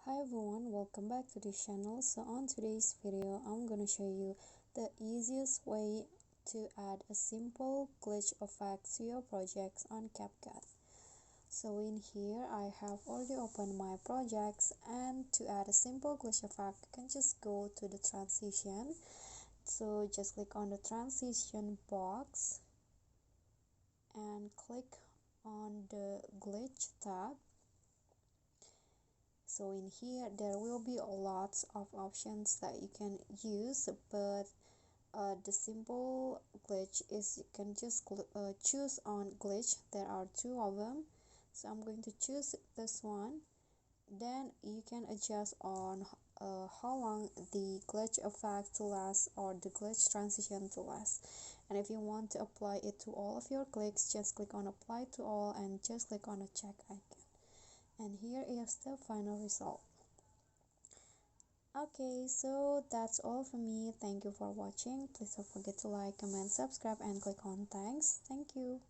Hi everyone, welcome back to this channel. So on today's video I'm gonna show you the easiest way to add a simple glitch effect to your projects on CapCut. So in here I have already opened my projects, and to add a simple glitch effect you can just go to the transition. So just click on the transition box and click on the glitch tab. So in here there will be lots of options that you can use, but the simple glitch is you can just choose on glitch. There are two of them, so I'm going to choose this one. Then you can adjust on how long the glitch effect to last or the glitch transition to last. And if you want to apply it to all of your clicks, just click on apply to all and just click on the check icon, and here is the final result. Okay, so that's all for me. Thank you for watching. Please don't forget to like, comment, subscribe, and click on thanks. Thank you.